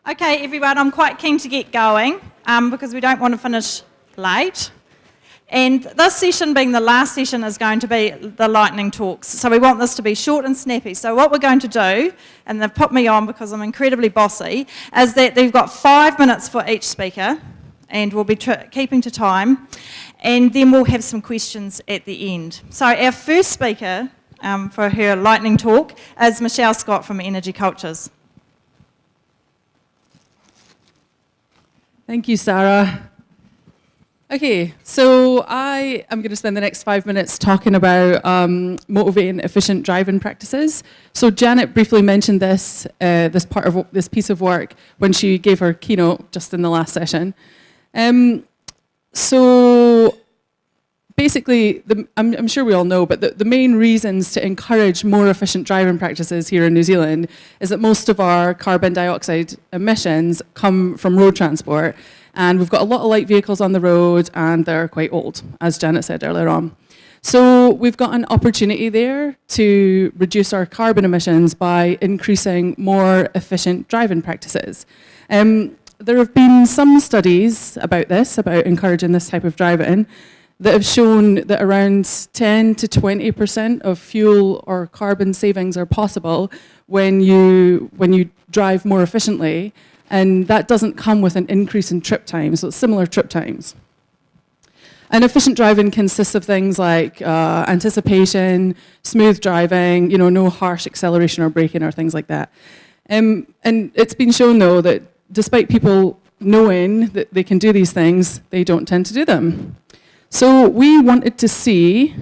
Okay, everyone, I'm quite keen to get going because we don't want to finish late. And this session, being the last session, is going to be the lightning talks. So we want this to be short and snappy. So what we're going to do, and they've put me on because I'm incredibly bossy, is that they've got 5 minutes for each speaker, and we'll be keeping to time. And then we'll have some questions at the end. So our first speaker for her lightning talk is Michelle Scott from Energy Cultures. Thank you, Sara. Okay, so I am going to spend the next 5 minutes talking about motivating efficient driving practices. So Janet briefly mentioned this this piece of work when she gave her keynote just in the last session. So basically, I'm sure we all know, but the main reasons to encourage more efficient driving practices here in New Zealand is that most of our carbon dioxide emissions come from road transport. And we've got a lot of light vehicles on the road, and they're quite old, as Janet said earlier on. So we've got an opportunity there to reduce our carbon emissions by increasing more efficient driving practices. There have been some studies about this, about encouraging this type of driving, that have shown that around 10 to 20% of fuel or carbon savings are possible when you drive more efficiently, and that doesn't come with an increase in trip time, so it's similar trip times. And efficient driving consists of things like anticipation, smooth driving, no harsh acceleration or braking or things like that. And it's been shown, though, that despite people knowing that they can do these things, they don't tend to do them. So we wanted to see,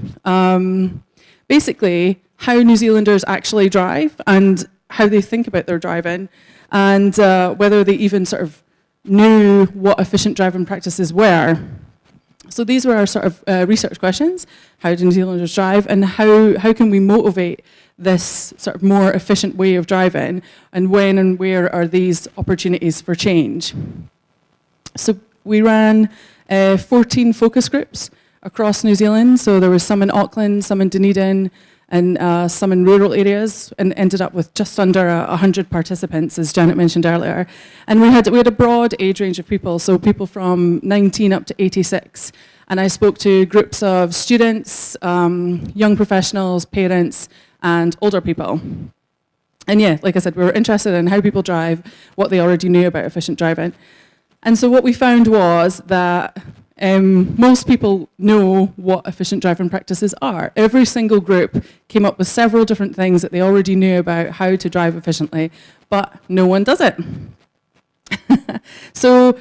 basically, how New Zealanders actually drive and how they think about their driving, and whether they even sort of knew what efficient driving practices were. So these were our sort of research questions. How do New Zealanders drive, and how can we motivate this sort of more efficient way of driving, and when and where are these opportunities for change? So we ran 14 focus groups across New Zealand. So there was some in Auckland, some in Dunedin, and some in rural areas, and ended up with just under 100 participants, as Janet mentioned earlier. And we had a broad age range of people, so people from 19 up to 86. And I spoke to groups of students, young professionals, parents, and older people. And yeah, like I said, we were interested in how people drive, what they already knew about efficient driving. And so what we found was that most people know what efficient driving practices are. Every single group came up with several different things that they already knew about how to drive efficiently, but no one does it. So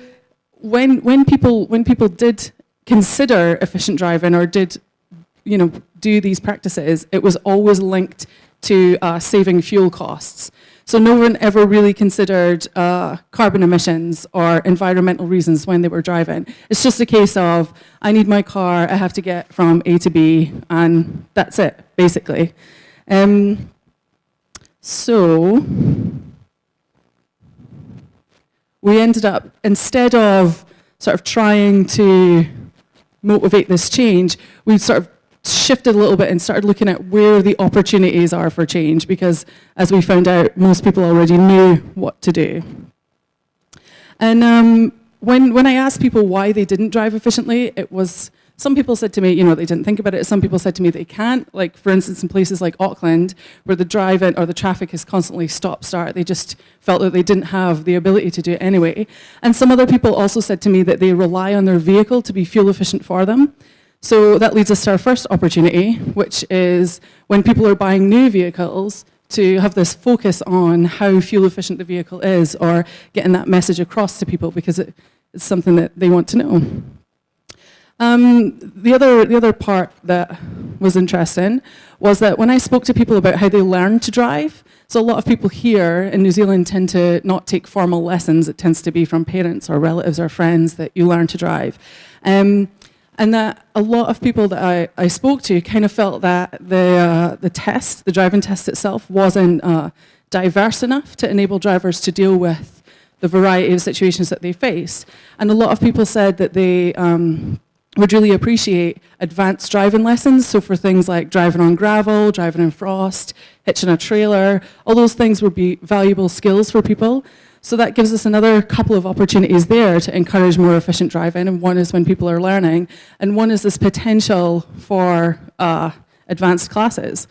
when people did consider efficient driving or did do these practices, it was always linked to saving fuel costs. So no one ever really considered carbon emissions or environmental reasons when they were driving. It's just a case of, I need my car, I have to get from A to B, and that's it, basically. So we ended up, instead of sort of trying to motivate this change, we sort of shifted a little bit and started looking at where the opportunities are for change, because as we found out, most people already knew what to do. And when I asked people why they didn't drive efficiently, it was, some people said to me, they didn't think about it. Some people said to me they can't, like for instance in places like Auckland, where the driving or the traffic is constantly stop-start, they just felt that they didn't have the ability to do it anyway. And some other people also said to me that they rely on their vehicle to be fuel efficient for them. So that leads us to our first opportunity, which is when people are buying new vehicles, to have this focus on how fuel efficient the vehicle is, or getting that message across to people, because it's something that they want to know. The other part that was interesting was that when I spoke to people about how they learn to drive, so a lot of people here in New Zealand tend to not take formal lessons. It tends to be from parents or relatives or friends that you learn to drive. And that a lot of people that I spoke to kind of felt that the driving test itself, wasn't diverse enough to enable drivers to deal with the variety of situations that they face. And a lot of people said that they would really appreciate advanced driving lessons, so for things like driving on gravel, driving in frost, hitching a trailer, all those things would be valuable skills for people. So that gives us another couple of opportunities there to encourage more efficient driving, and one is when people are learning, and one is this potential for advanced classes.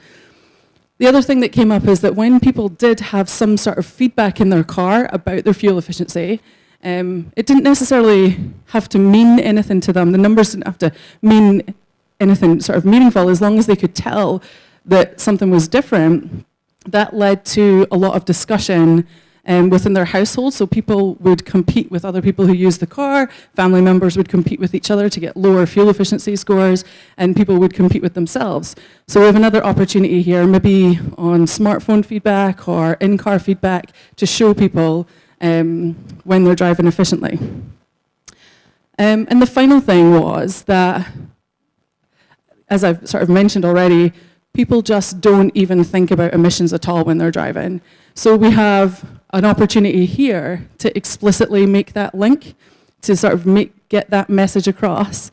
The other thing that came up is that when people did have some sort of feedback in their car about their fuel efficiency, it didn't necessarily have to mean anything to them. The numbers didn't have to mean anything sort of meaningful, as long as they could tell that something was different. That led to a lot of discussion within their household. So people would compete with other people who use the car, family members would compete with each other to get lower fuel efficiency scores, and people would compete with themselves. So we have another opportunity here, maybe on smartphone feedback or in-car feedback, to show people when they're driving efficiently. And the final thing was that, as I've sort of mentioned already, people just don't even think about emissions at all when they're driving. So we have an opportunity here to explicitly make that link, to sort of get that message across.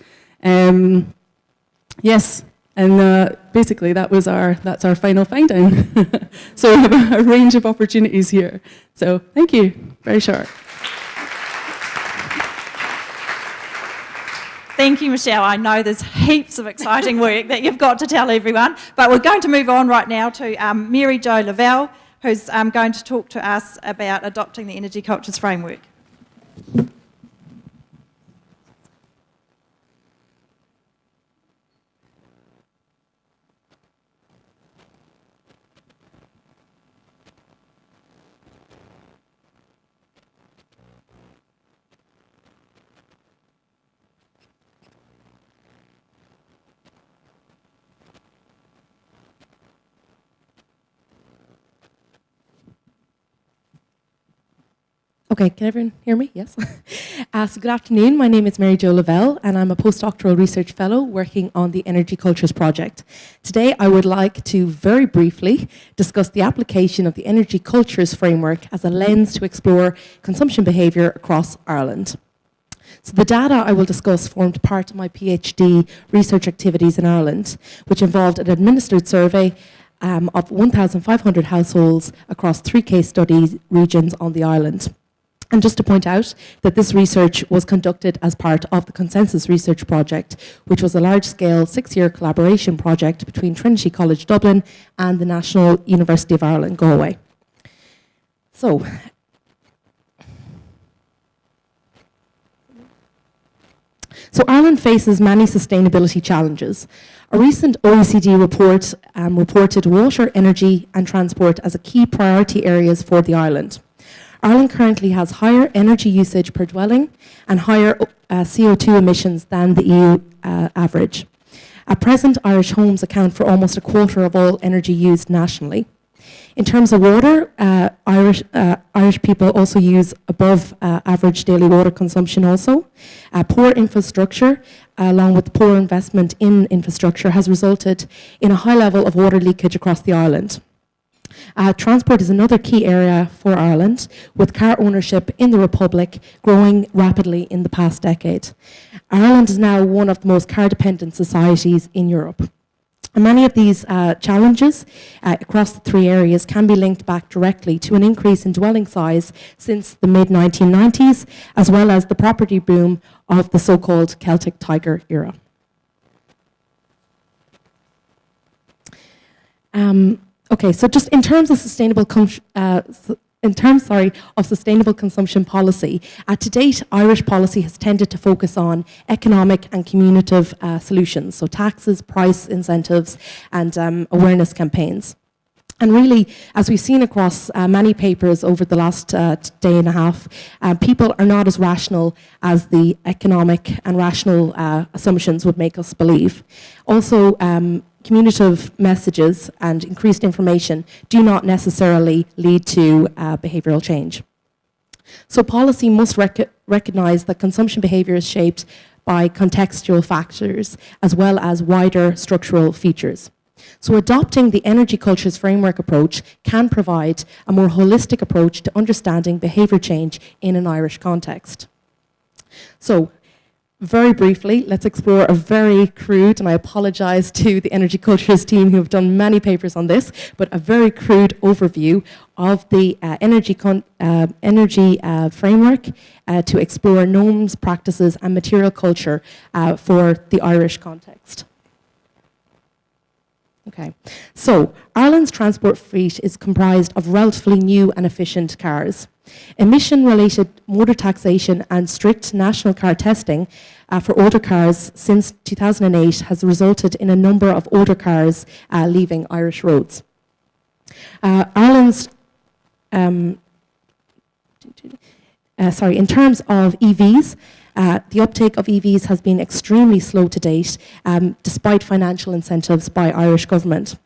Yes, and basically that's our final finding. So we have a range of opportunities here. So thank you, very short. Thank you, Michelle. I know there's heaps of exciting work that you've got to tell everyone, but we're going to move on right now to Mary Jo Lavelle, who's going to talk to us about adopting the Energy Cultures Framework. Okay, can everyone hear me? Yes. So good afternoon. My name is Mary Jo Lavelle, and I'm a postdoctoral research fellow working on the Energy Cultures project. Today, I would like to very briefly discuss the application of the Energy Cultures framework as a lens to explore consumption behaviour across Ireland. So the data I will discuss formed part of my PhD research activities in Ireland, which involved an administered survey of 1,500 households across 3 case study regions on the island. And just to point out that this research was conducted as part of the Consensus Research Project, which was a large-scale 6-year collaboration project between Trinity College Dublin and the National University of Ireland, Galway. So Ireland faces many sustainability challenges. A recent OECD report reported water, energy and transport as a key priority areas for the island. Ireland currently has higher energy usage per dwelling and higher CO2 emissions than the EU average. At present, Irish homes account for almost a quarter of all energy used nationally. In terms of water, Irish people also use above average daily water consumption also. Poor infrastructure, along with poor investment in infrastructure, has resulted in a high level of water leakage across the island. Transport is another key area for Ireland, with car ownership in the Republic growing rapidly in the past decade. Ireland is now one of the most car-dependent societies in Europe. And many of these challenges across the 3 areas can be linked back directly to an increase in dwelling size since the mid-1990s, as well as the property boom of the so-called Celtic Tiger era. Okay, so just in terms of sustainable consumption policy, to date, Irish policy has tended to focus on economic and communicative solutions, so taxes, price incentives, and awareness campaigns. And really, as we've seen across many papers over the last day and a half, people are not as rational as the economic and rational assumptions would make us believe. Also, communicative messages and increased information do not necessarily lead to behavioural change. So policy must recognise that consumption behaviour is shaped by contextual factors as well as wider structural features. So adopting the Energy Cultures Framework approach can provide a more holistic approach to understanding behaviour change in an Irish context. So very briefly, let's explore a very crude, and I apologize to the Energy Cultures team who have done many papers on this, but a very crude overview of the energy framework to explore norms, practices, and material culture for the Irish context. Okay, so Ireland's transport fleet is comprised of relatively new and efficient cars. Emission-related motor taxation and strict national car testing for older cars since 2008 has resulted in a number of older cars leaving Irish roads. In terms of EVs, the uptake of EVs has been extremely slow to date, despite financial incentives by Irish government.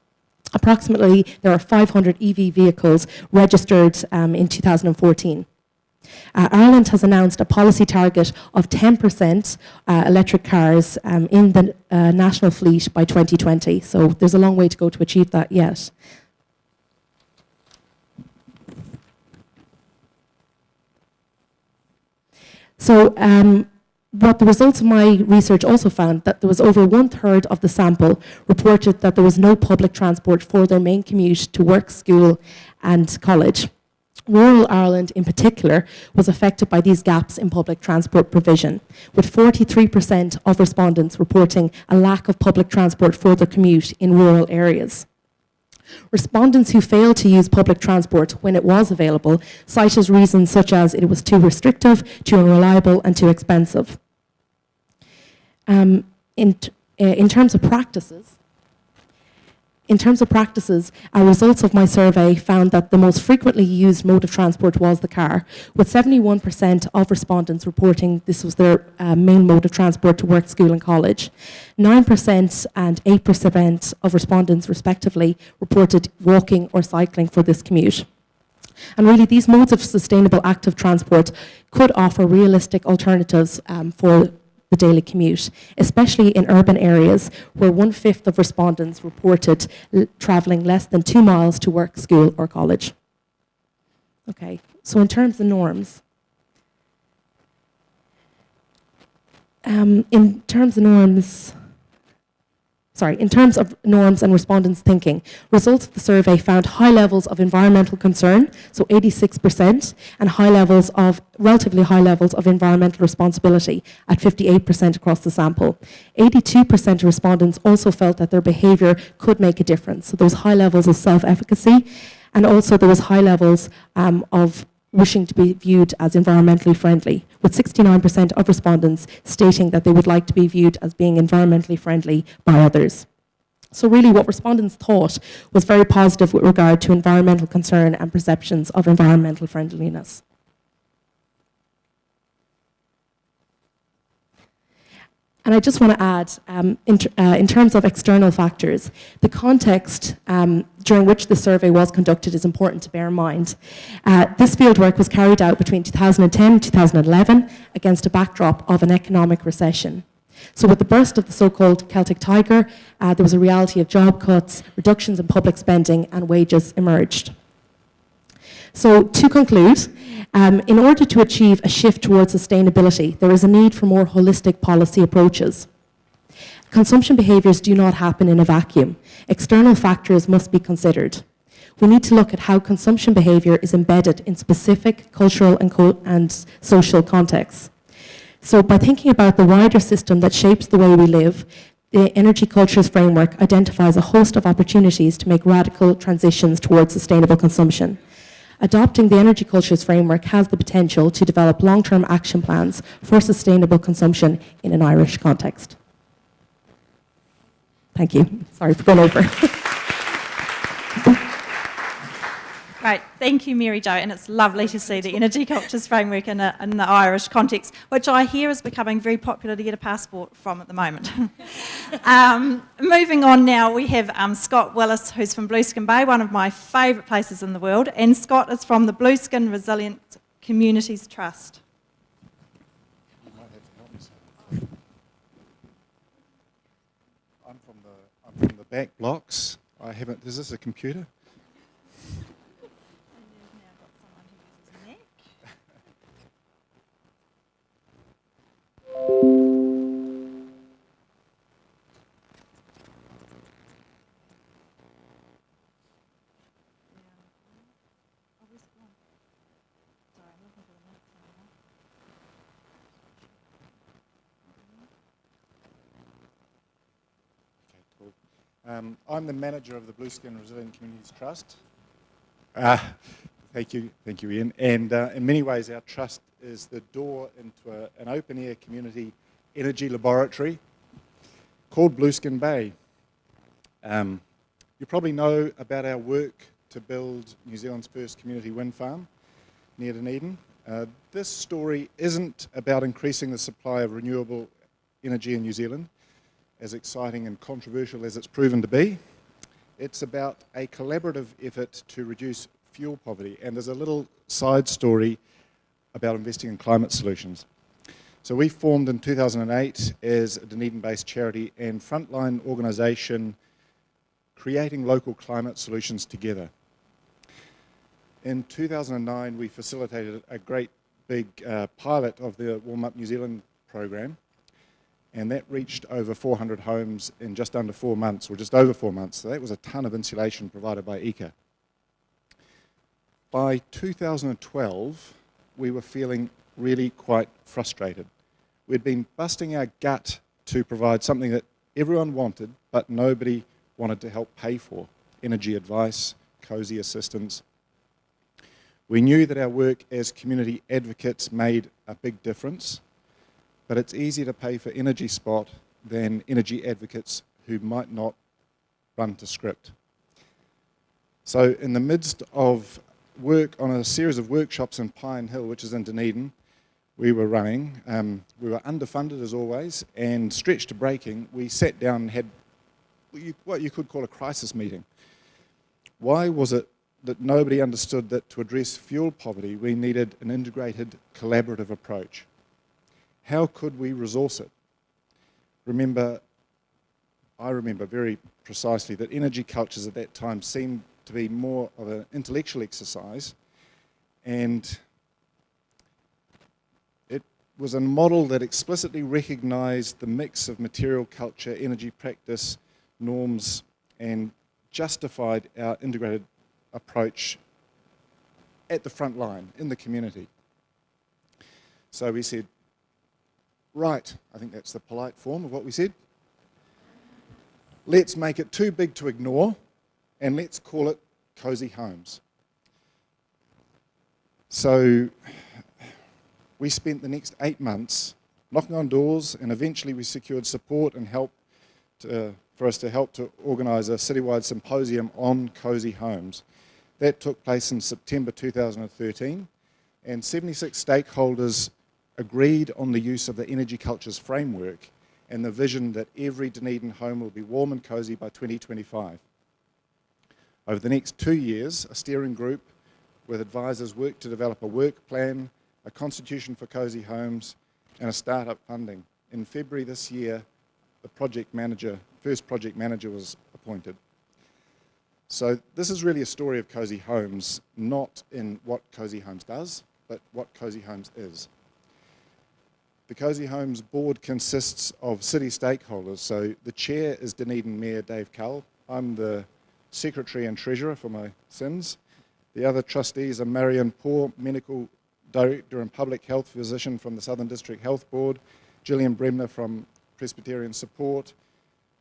Approximately, there are 500 EV vehicles registered in 2014. Ireland has announced a policy target of 10% electric cars in the national fleet by 2020, so there's a long way to go to achieve that yet. So what the results of my research also found, that there was over 1/3 of the sample reported that there was no public transport for their main commute to work, school and college. Rural Ireland in particular was affected by these gaps in public transport provision, with 43% of respondents reporting a lack of public transport for their commute in rural areas. Respondents who failed to use public transport when it was available cited reasons such as it was too restrictive, too unreliable, and too expensive. In terms of practices, our results of my survey found that the most frequently used mode of transport was the car, with 71% of respondents reporting this was their main mode of transport to work, school and college. 9% and 8% of respondents respectively reported walking or cycling for this commute. And really these modes of sustainable active transport could offer realistic alternatives for the daily commute, especially in urban areas where 1/5 of respondents reported travelling less than 2 miles to work, school or college. Okay, so in terms of norms, in terms of norms and respondents' thinking, results of the survey found high levels of environmental concern, so 86%, and relatively high levels of environmental responsibility at 58% across the sample. 82% of respondents also felt that their behaviour could make a difference, so there was high levels of self-efficacy, and also there was high levels of wishing to be viewed as environmentally friendly, with 69% of respondents stating that they would like to be viewed as being environmentally friendly by others. So really what respondents thought was very positive with regard to environmental concern and perceptions of environmental friendliness. And I just want to add, in terms of external factors, the context during which the survey was conducted is important to bear in mind. This fieldwork was carried out between 2010 and 2011 against a backdrop of an economic recession. So with the burst of the so-called Celtic Tiger, there was a reality of job cuts, reductions in public spending, and wages emerged. So to conclude, in order to achieve a shift towards sustainability, there is a need for more holistic policy approaches. Consumption behaviours do not happen in a vacuum. External factors must be considered. We need to look at how consumption behaviour is embedded in specific cultural and social contexts. So by thinking about the wider system that shapes the way we live, the Energy Cultures Framework identifies a host of opportunities to make radical transitions towards sustainable consumption. Adopting the Energy Cultures Framework has the potential to develop long-term action plans for sustainable consumption in an Irish context. Thank you. Sorry for going over. Great, thank you, Mary Jo, and it's lovely to see the Energy Cultures Framework in the Irish context, which I hear is becoming very popular to get a passport from at the moment. Moving on now, we have Scott Willis, who's from Blueskin Bay, one of my favourite places in the world, and Scott is from the Blueskin Resilient Communities Trust. I'm from the back blocks. Is this a computer? I'm the manager of the Blueskin Resilient Communities Trust. Thank you, Ian. And in many ways, our trust is the door into an open-air community energy laboratory called Blueskin Bay. You probably know about our work to build New Zealand's first community wind farm near Dunedin. This story isn't about increasing the supply of renewable energy in New Zealand, as exciting and controversial as it's proven to be. It's about a collaborative effort to reduce fuel poverty, and there's a little side story about investing in climate solutions. So we formed in 2008 as a Dunedin-based charity and frontline organisation creating local climate solutions together. In 2009, we facilitated a great big pilot of the Warm Up New Zealand program, and that reached over 400 homes in just under 4 months, or just over 4 months. So that was a ton of insulation provided by ECA. By 2012, we were feeling really quite frustrated. We'd been busting our gut to provide something that everyone wanted, but nobody wanted to help pay for: energy advice, Cosy assistance. We knew that our work as community advocates made a big difference, but it's easier to pay for Energy Spot than energy advocates who might not run to script. So in the midst of work on a series of workshops in Pine Hill, which is in Dunedin, we were running, we were underfunded as always, and stretched to breaking, we sat down and had what you could call a crisis meeting. Why was it that nobody understood that to address fuel poverty, we needed an integrated, collaborative approach? How could we resource it? I remember very precisely that energy cultures at that time seemed to be more of an intellectual exercise, and it was a model that explicitly recognised the mix of material culture, energy practice, norms, and justified our integrated approach at the front line, in the community. So we said, right, I think that's the polite form of what we said. Let's make it too big to ignore, and let's call it Cosy Homes. So we spent the next 8 months knocking on doors, and eventually we secured support and help for us to help to organise a citywide symposium on Cosy Homes. That took place in September 2013, and 76 stakeholders agreed on the use of the Energy Cultures framework and the vision that every Dunedin home will be warm and cosy by 2025. Over the next 2 years, a steering group with advisors worked to develop a work plan, a constitution for Cosy Homes, and a startup funding. In February this year, the first project manager was appointed. So this is really a story of Cosy Homes, not in what Cosy Homes does, but what Cosy Homes is. The Cosy Homes board consists of city stakeholders. So the chair is Dunedin Mayor Dave Cull. I'm the secretary and treasurer for my sins. The other trustees are Marion Poor, medical director and public health physician from the Southern District Health Board, Gillian Bremner from Presbyterian Support,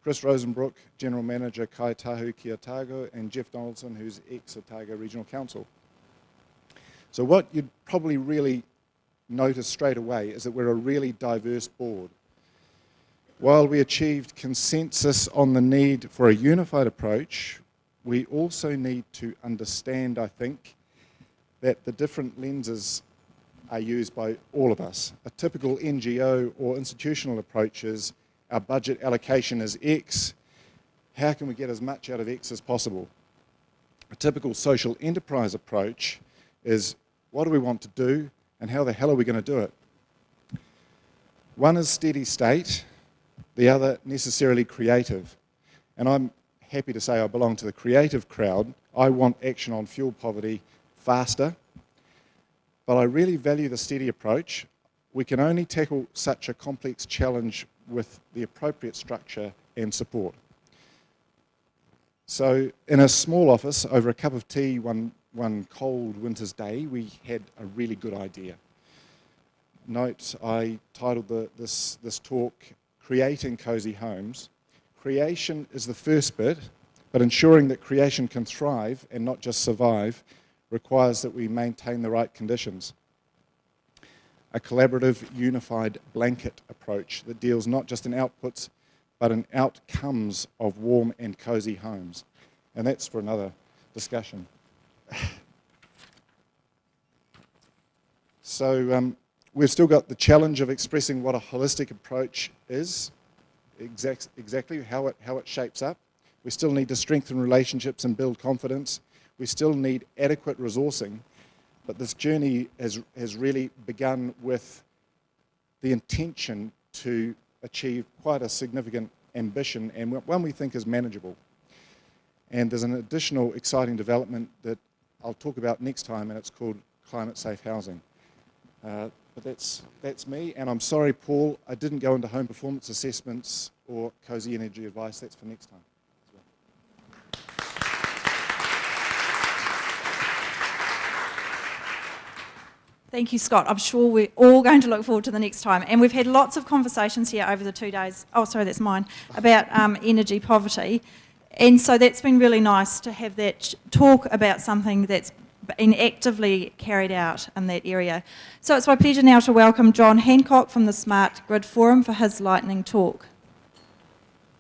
Chris Rosenbrook, general manager Kai Tahu ki Otago, and Jeff Donaldson, who's ex-Otago Regional Council. So what you'd probably really notice straight away is that we're a really diverse board. While we achieved consensus on the need for a unified approach, we also need to understand, I think, that the different lenses are used by all of us. A typical NGO or institutional approach is our budget allocation is X. How can we get as much out of X as possible? A typical social enterprise approach is what do we want to do and how the hell are we going to do it? One is steady state, the other necessarily creative. And I'm happy to say I belong to the creative crowd. I want action on fuel poverty faster, but I really value the steady approach. We can only tackle such a complex challenge with the appropriate structure and support. So in a small office, over a cup of tea one cold winter's day, we had a really good idea. Note, I titled this talk, Creating Cosy Homes. creation is the first bit, but ensuring that creation can thrive and not just survive requires that we maintain the right conditions. A collaborative, unified blanket approach that deals not just in outputs, but in outcomes of warm and cosy homes. And that's for another discussion. So we've still got the challenge of expressing what a holistic approach is, exactly how it shapes up. We still need to strengthen relationships and build confidence. We still need adequate resourcing, but this journey has really begun with the intention to achieve quite a significant ambition, and one we think is manageable. And there's an additional exciting development that I'll talk about next time, and it's called climate safe housing. But that's me, and I'm sorry, Paul, I didn't go into home performance assessments or cosy energy advice. That's for next time. Thank you, Scott. I'm sure we're all going to look forward to the next time. And we've had lots of conversations here over the 2 days, oh, sorry, that's mine, about energy poverty. And so that's been really nice to have that talk about something that's been actively carried out in that area. So it's my pleasure now to welcome John Hancock from the Smart Grid Forum for his lightning talk.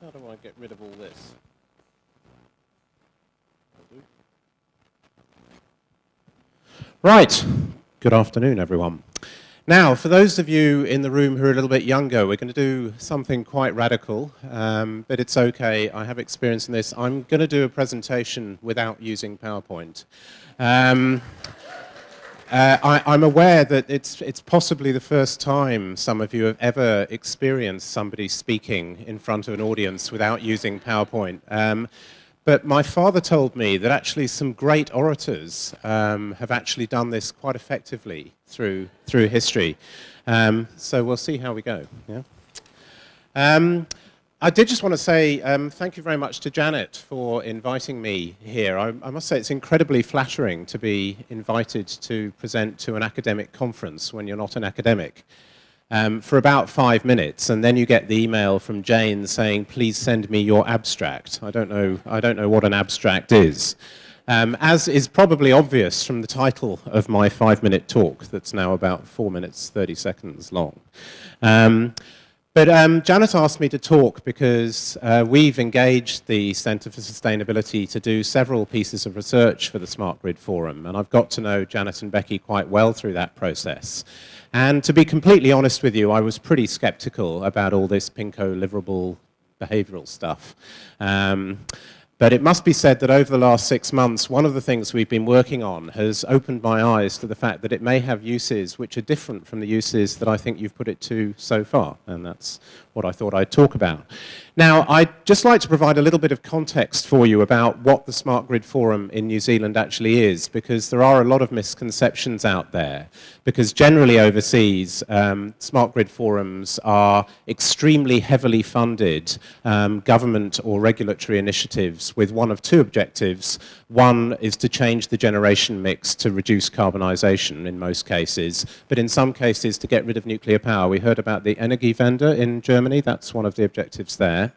How do I get rid of all this? Right. Good afternoon, everyone. Now, for those of you in the room who are a little bit younger, we're going to do something quite radical, but it's okay. I have experience in this. I'm going to do a presentation without using PowerPoint. I'm aware that it's possibly the first time some of you have ever experienced somebody speaking in front of an audience without using PowerPoint. But my father told me that actually some great orators have actually done this quite effectively through history. So we'll see how we go. Yeah? I did just want to say thank you very much to Janet for inviting me here. I must say it's incredibly flattering to be invited to present to an academic conference when you're not an academic. For about 5 minutes, and then you get the email from Jane saying, please send me your abstract. I don't know what an abstract is. As is probably obvious from the title of my 5-minute talk that's now about 4 minutes, 30 seconds long. But Janet asked me to talk because we've engaged the Centre for Sustainability to do several pieces of research for the Smart Grid Forum, and I've got to know Janet and Becky quite well through that process. And to be completely honest with you, I was pretty skeptical about all this pinko-liverable behavioural stuff. But it must be said that over the last 6 months, one of the things we've been working on has opened my eyes to the fact that it may have uses which are different from the uses that I think you've put it to so far, and that's what I thought I'd talk about. Now, I'd just like to provide a little bit of context for you about what the Smart Grid Forum in New Zealand actually is, because there are a lot of misconceptions out there. Because generally overseas, Smart Grid Forums are extremely heavily funded government or regulatory initiatives with one of two objectives. One is to change the generation mix to reduce carbonisation in most cases, but in some cases to get rid of nuclear power. We heard about the Energiewende in Germany. That's one of the objectives there.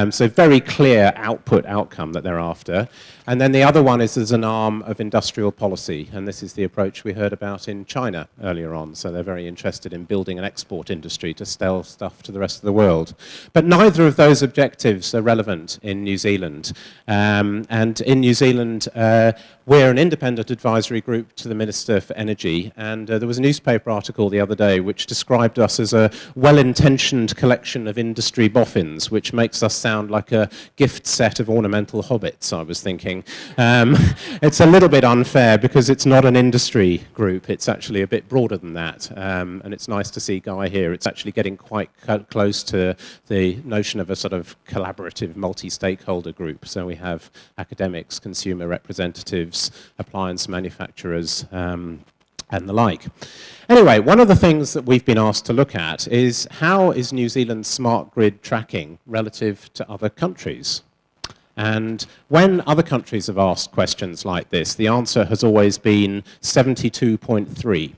So very clear outcome that they're after. And then the other one is as an arm of industrial policy, and this is the approach we heard about in China earlier on. So they're very interested in building an export industry to sell stuff to the rest of the world. But neither of those objectives are relevant in New Zealand. And in New Zealand, we're an independent advisory group to the Minister for Energy, and there was a newspaper article the other day which described us as a well-intentioned collection of industry boffins, which makes us sound like a gift set of ornamental hobbits, I was thinking. It's a little bit unfair because it's not an industry group, it's actually a bit broader than that, and it's nice to see Guy here. It's actually getting quite close to the notion of a sort of collaborative multi-stakeholder group. So we have academics, consumer representatives, appliance manufacturers, and the like. Anyway, one of the things that we've been asked to look at is how is New Zealand's smart grid tracking relative to other countries? And when other countries have asked questions like this, the answer has always been 72.3.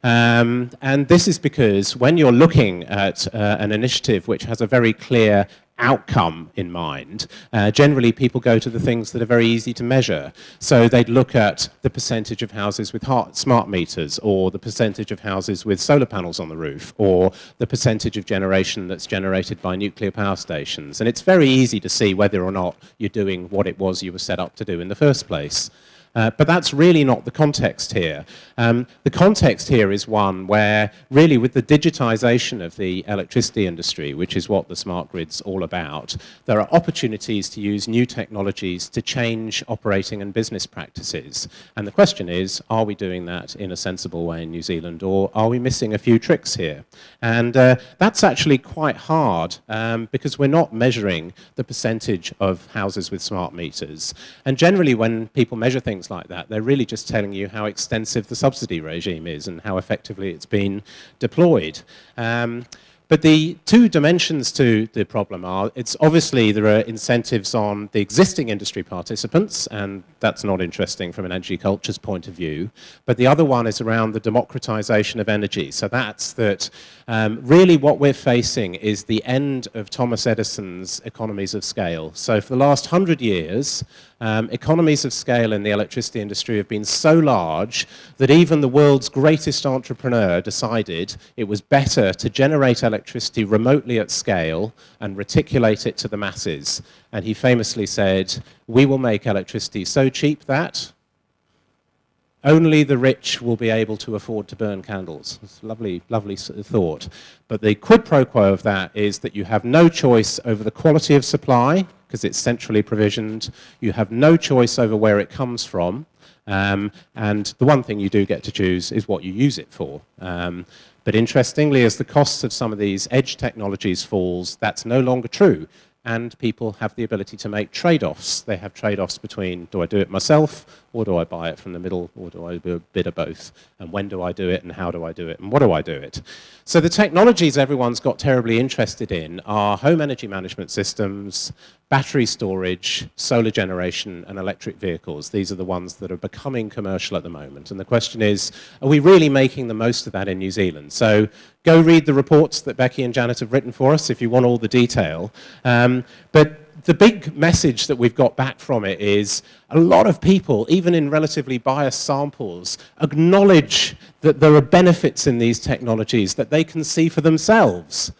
And this is because when you're looking at an initiative which has a very clear outcome in mind, generally people go to the things that are very easy to measure. So they'd look at the percentage of houses with smart meters, or the percentage of houses with solar panels on the roof, or the percentage of generation that's generated by nuclear power stations. And it's very easy to see whether or not you're doing what it was you were set up to do in the first place. But that's really not the context here. The context here is one where, really, with the digitization of the electricity industry, which is what the smart grid's all about, there are opportunities to use new technologies to change operating and business practices. And the question is, are we doing that in a sensible way in New Zealand, or are we missing a few tricks here? And that's actually quite hard, because we're not measuring the percentage of houses with smart meters. And generally, when people measure things like that, they're really just telling you how extensive the subsidy regime is and how effectively it's been deployed. But the two dimensions to the problem are, it's obviously there are incentives on the existing industry participants, and that's not interesting from an energy culture's point of view. But the other one is around the democratization of energy. So that's that really what we're facing is the end of Thomas Edison's economies of scale. So for the last 100 years, economies of scale in the electricity industry have been so large that even the world's greatest entrepreneur decided it was better to generate electricity remotely at scale and reticulate it to the masses. And he famously said, "We will make electricity so cheap that only the rich will be able to afford to burn candles." It's a lovely, lovely thought. But the quid pro quo of that is that you have no choice over the quality of supply, because it's centrally provisioned. You have no choice over where it comes from. And the one thing you do get to choose is what you use it for. But interestingly, as the costs of some of these edge technologies falls, that's no longer true. And people have the ability to make trade-offs. They have trade-offs between, do I do it myself, or do I buy it from the middle, or do I do a bit of both? And when do I do it, and how do I do it, and what do I do it? So the technologies everyone's got terribly interested in are home energy management systems, battery storage, solar generation, and electric vehicles. These are the ones that are becoming commercial at the moment. And the question is, are we really making the most of that in New Zealand? So go read the reports that Becky and Janet have written for us if you want all the detail. But the big message that we've got back from it is a lot of people, even in relatively biased samples, acknowledge that there are benefits in these technologies that they can see for themselves,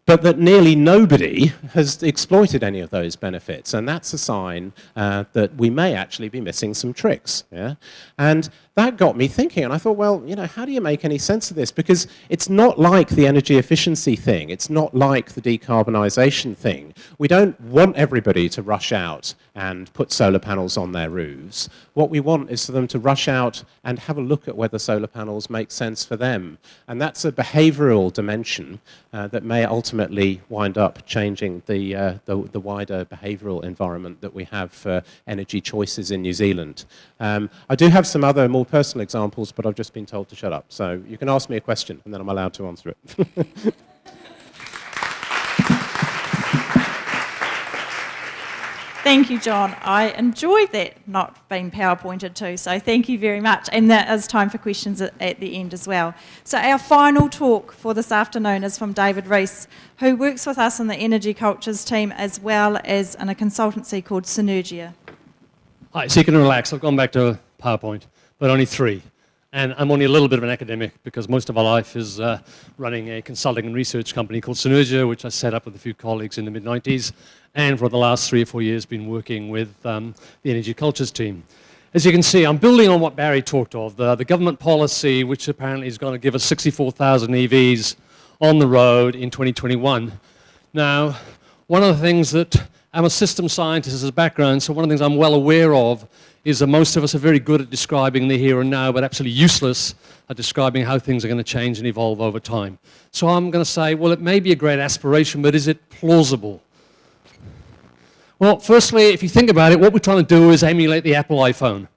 but that nearly nobody has exploited any of those benefits. And that's a sign that we may actually be missing some tricks. Yeah? And that got me thinking, and I thought, well, you know, how do you make any sense of this? Because it's not like the energy efficiency thing. It's not like the decarbonisation thing. We don't want everybody to rush out and put solar panels on their roofs. What we want is for them to rush out and have a look at whether solar panels make sense for them. And that's a behavioural dimension that may ultimately wind up changing the wider behavioural environment that we have for energy choices in New Zealand. I do have some other more personal examples, but I've just been told to shut up. So you can ask me a question, and then I'm allowed to answer it. Thank you, John. I enjoyed that not being PowerPointed too, so thank you very much. And there is time for questions at the end as well. So our final talk for this afternoon is from David Rees, who works with us in the Energy Cultures team as well as in a consultancy called Synergia. Hi, so you can relax. I've gone back to PowerPoint, but only 3. And I'm only a little bit of an academic because most of my life is running a consulting and research company called Synergia, which I set up with a few colleagues in the mid-90s, and for the last 3 or 4 years been working with the Energy Cultures team. As you can see, I'm building on what Barry talked of, the government policy, which apparently is going to give us 64,000 EVs on the road in 2021. Now, one of the things that I'm a systems scientist as a background, so one of the things I'm well aware of is that most of us are very good at describing the here and now, but absolutely useless at describing how things are going to change and evolve over time. So I'm going to say, well, it may be a great aspiration, but is it plausible? Well, firstly, if you think about it, what we're trying to do is emulate the Apple iPhone.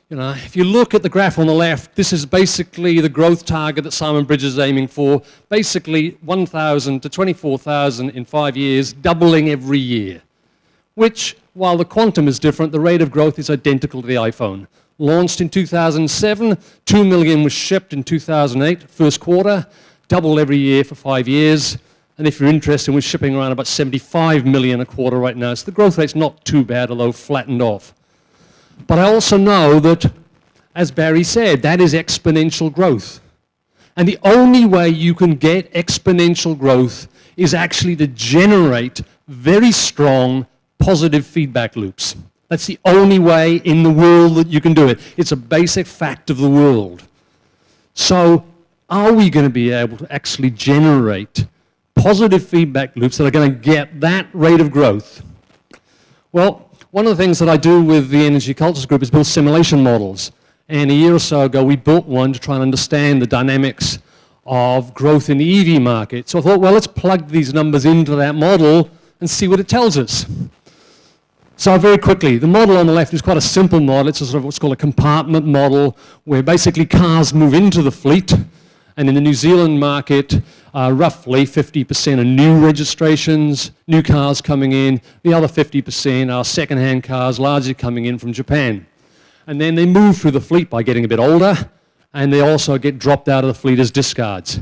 You know, if you look at the graph on the left, this is basically the growth target that Simon Bridges is aiming for, basically 1,000 to 24,000 in 5 years, doubling every year, which, while the quantum is different, the rate of growth is identical to the iPhone. Launched in 2007, 2 million was shipped in 2008, first quarter, doubled every year for 5 years, And if you're interested, we're shipping around about 75 million a quarter right now. So the growth rate's not too bad, although flattened off. But I also know that, as Barry said, that is exponential growth. And the only way you can get exponential growth is actually to generate very strong positive feedback loops. That's the only way in the world that you can do it. It's a basic fact of the world. So are we going to be able to actually generate positive feedback loops that are going to get that rate of growth? Well, one of the things that I do with the Energy Cultures Group is build simulation models. And a year or so ago, we built one to try and understand the dynamics of growth in the EV market. So I thought, well, let's plug these numbers into that model and see what it tells us. So very quickly, the model on the left is quite a simple model. It's a sort of what's called a compartment model, where basically cars move into the fleet. And in the New Zealand market, roughly 50% are new registrations, new cars coming in. The other 50% are second-hand cars, largely coming in from Japan. And then they move through the fleet by getting a bit older, and they also get dropped out of the fleet as discards.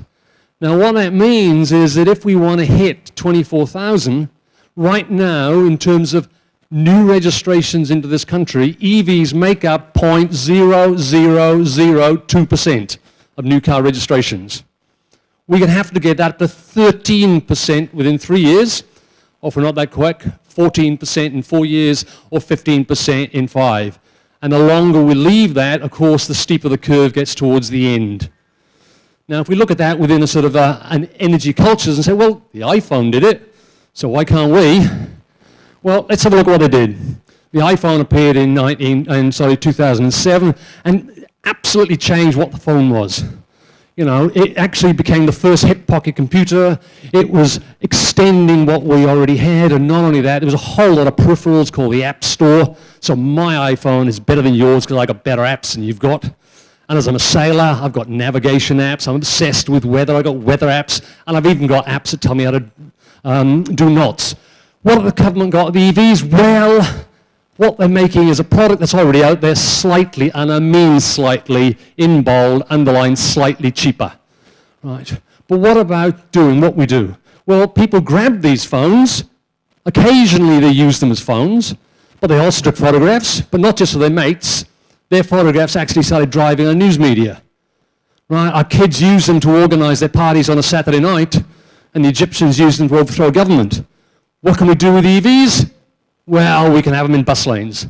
Now, what that means is that if we want to hit 24,000, right now, in terms of new registrations into this country, EVs make up 0.0002% of new car registrations. We're going to have to get that to 13% within 3 years, or if we're not that quick, 14% in 4 years, or 15% in 5. And the longer we leave that, of course, the steeper the curve gets towards the end. Now, if we look at that within a sort of an energy cultures and say, well, the iPhone did it, so why can't we? Well, let's have a look at what they did. The iPhone appeared in 2007 and absolutely changed what the phone was. You know, it actually became the first hip pocket computer. It was extending what we already had, and not only that, there was a whole lot of peripherals called the App Store. So my iPhone is better than yours because I got better apps than you've got. And as I'm a sailor, I've got navigation apps. I'm obsessed with weather. I've got weather apps, and I've even got apps that tell me how to do knots. What have the government got with the EVs? Well, what they're making is a product that's already out there slightly, and I mean slightly, in bold, underlined, slightly cheaper. Right. But what about doing what we do? Well, people grabbed these phones. Occasionally they used them as phones, but they also took photographs, but not just of their mates. Their photographs actually started driving our news media. Right. Our kids used them to organize their parties on a Saturday night, and the Egyptians used them to overthrow a government. What can we do with EVs? Well, we can have them in bus lanes.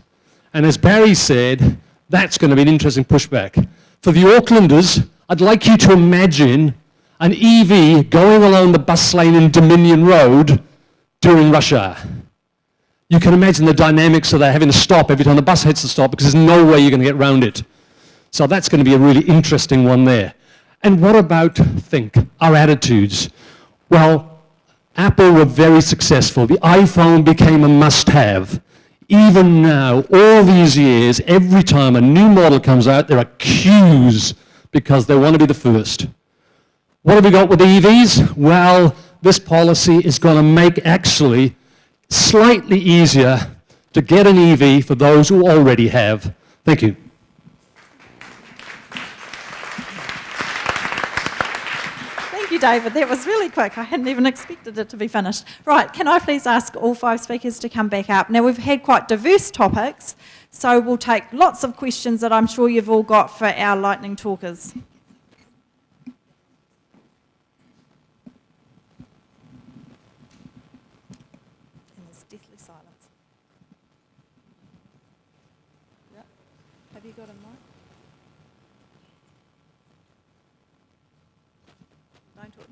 And as Barry said, that's going to be an interesting pushback. For the Aucklanders, I'd like you to imagine an EV going along the bus lane in Dominion Road during rush hour. You can imagine the dynamics of that, having to stop every time the bus hits the stop, because there's no way you're going to get around it. So that's going to be a really interesting one there. And what about, our attitudes? Well, Apple were very successful. The iPhone became a must-have. Even now, all these years, every time a new model comes out, there are queues because they want to be the first. What have we got with the EVs? Well, this policy is going to make actually slightly easier to get an EV for those who already have. Thank you. Thank you, David. That was really quick. I hadn't even expected it to be finished. Right, can I please ask all 5 speakers to come back up? Now, we've had quite diverse topics, so we'll take lots of questions that I'm sure you've all got for our lightning talkers. And there's deathly silence. Yep. Have you got a mic?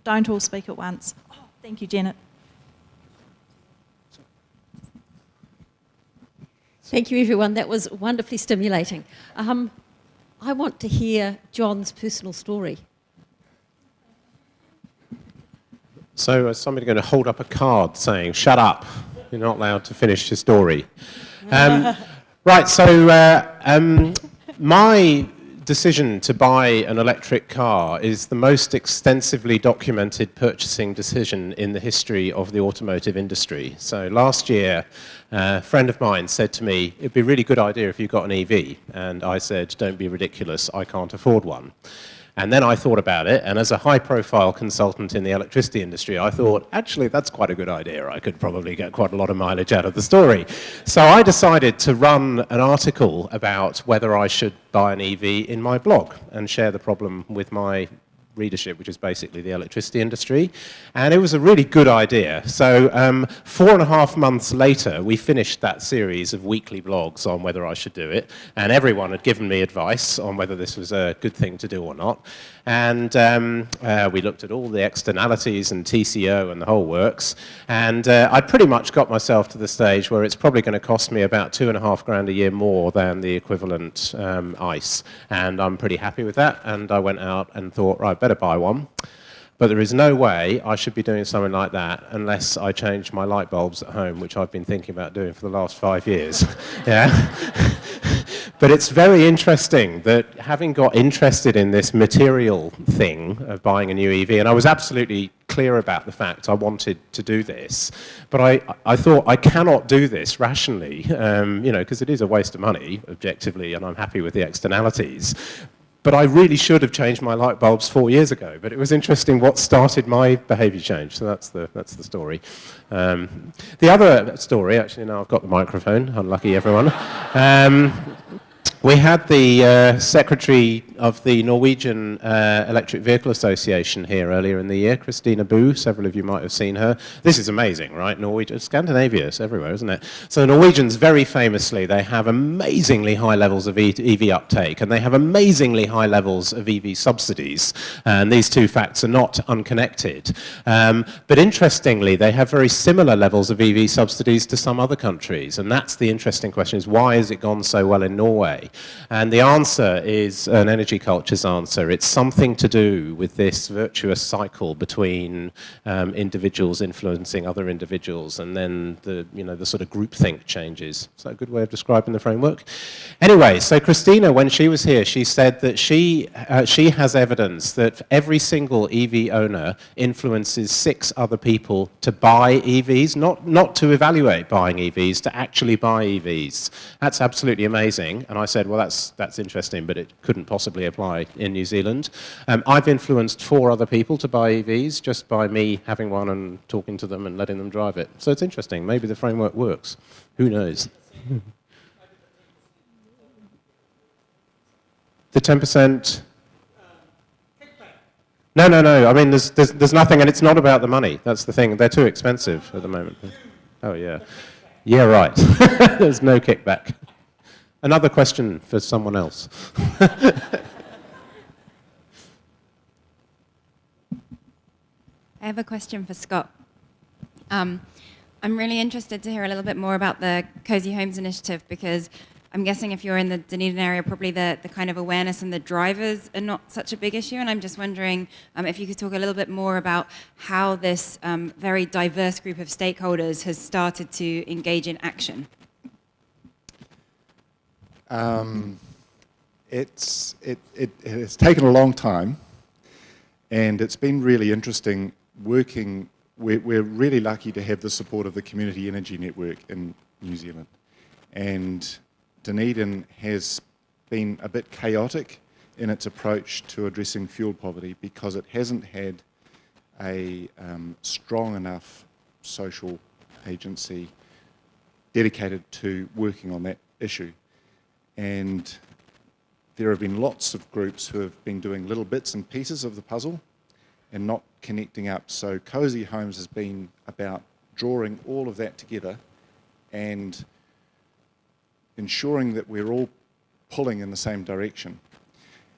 Don't all speak at once. Oh, thank you, Janet. Thank you, everyone. That was wonderfully stimulating. I want to hear John's personal story. So is somebody going to hold up a card saying, shut up, you're not allowed to finish your story? Right, so my decision to buy an electric car is the most extensively documented purchasing decision in the history of the automotive industry. So last year, a friend of mine said to me, it'd be a really good idea if you got an EV. And I said, don't be ridiculous, I can't afford one. And then I thought about it, and as a high-profile consultant in the electricity industry, I thought, actually, that's quite a good idea. I could probably get quite a lot of mileage out of the story. So I decided to run an article about whether I should buy an EV in my blog and share the problem with my readership, which is basically the electricity industry. And it was a really good idea. So 4.5 months later, we finished that series of weekly blogs on whether I should do it. And everyone had given me advice on whether this was a good thing to do or not. And we looked at all the externalities and TCO and the whole works. And I pretty much got myself to the stage where it's probably going to cost me about $2,500 a year more than the equivalent ICE. And I'm pretty happy with that. And I went out and thought, right, better buy one. But there is no way I should be doing something like that unless I change my light bulbs at home, which I've been thinking about doing for the last 5 years. Yeah. But it's very interesting that having got interested in this material thing of buying a new EV, and I was absolutely clear about the fact I wanted to do this, but I thought I cannot do this rationally, because it is a waste of money, objectively, and I'm happy with the externalities. But I really should have changed my light bulbs 4 years ago. But it was interesting what started my behaviour change. So that's the story. The other story, actually, now I've got the microphone. Unlucky everyone. We had the secretary of the Norwegian Electric Vehicle Association here earlier in the year, Christina Boo. Several of you might have seen her. This is amazing, right? Norwegian, Scandinavia, it's everywhere, isn't it? So the Norwegians, very famously, they have amazingly high levels of EV uptake, and they have amazingly high levels of EV subsidies. And these two facts are not unconnected. But interestingly, they have very similar levels of EV subsidies to some other countries. And that's the interesting question, is why has it gone so well in Norway? And the answer is an energy culture's answer. It's something to do with this virtuous cycle between individuals influencing other individuals, and then the sort of groupthink changes. Is that a good way of describing the framework? Anyway, so Christina, when she was here, she said that she has evidence that every single EV owner influences 6 other people to buy EVs, not to evaluate buying EVs, to actually buy EVs. That's absolutely amazing. And I said, well, that's interesting, but it couldn't possibly apply in New Zealand. I've influenced 4 other people to buy EVs just by me having one and talking to them and letting them drive it. So it's interesting. Maybe the framework works. Who knows? The 10%? No. I mean, there's nothing, and it's not about the money. That's the thing. They're too expensive at the moment. Oh, yeah. Yeah, right. There's no kickback. Another question for someone else. I have a question for Scott. I'm really interested to hear a little bit more about the Cosy Homes initiative, because I'm guessing if you're in the Dunedin area, probably the kind of awareness and the drivers are not such a big issue. And I'm just wondering if you could talk a little bit more about how this very diverse group of stakeholders has started to engage in action. It has taken a long time, and it's been really interesting working. We're really lucky to have the support of the Community Energy Network in New Zealand, and Dunedin has been a bit chaotic in its approach to addressing fuel poverty because it hasn't had a strong enough social agency dedicated to working on that issue. And there have been lots of groups who have been doing little bits and pieces of the puzzle and not connecting up. So Cosy Homes has been about drawing all of that together and ensuring that we're all pulling in the same direction.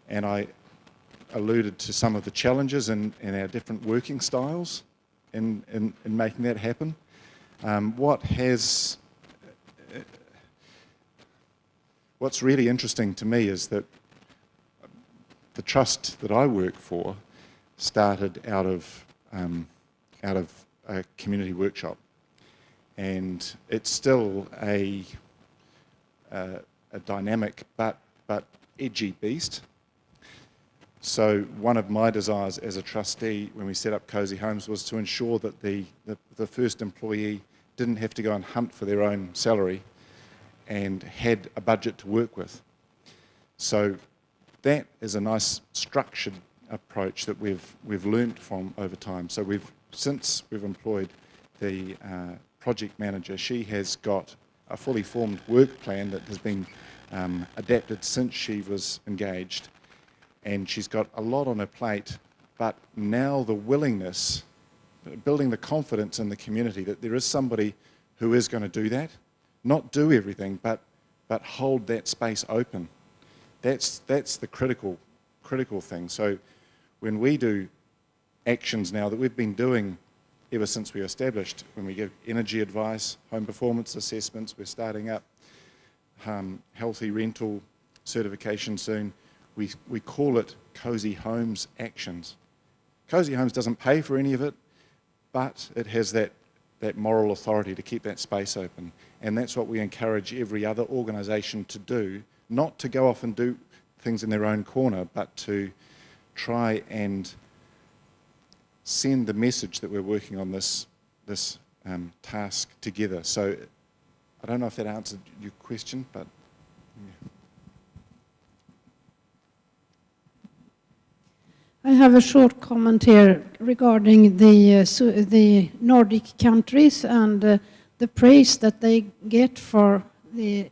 And I alluded to some of the challenges in our different working styles in making that happen. What's really interesting to me is that the trust that I work for started out of a community workshop, and it's still a dynamic but edgy beast. So one of my desires as a trustee when we set up Cosy Homes was to ensure that the first employee didn't have to go and hunt for their own salary and had a budget to work with. So that is a nice structured approach that we've learnt from over time. So since we've employed the project manager, she has got a fully formed work plan that has been adapted since she was engaged, and she's got a lot on her plate, but now the willingness, building the confidence in the community that there is somebody who is going to do that, not do everything, but hold that space open. That's the critical thing. So when we do actions now that we've been doing ever since we established, when we give energy advice, home performance assessments, we're starting up healthy rental certification soon, we call it Cosy Homes Actions. Cosy Homes doesn't pay for any of it, but it has that moral authority to keep that space open. And that's what we encourage every other organisation to do, not to go off and do things in their own corner, but to try and send the message that we're working on this task together. So I don't know if that answered your question, but yeah. I have a short comment here regarding the Nordic countries and the praise that they get for the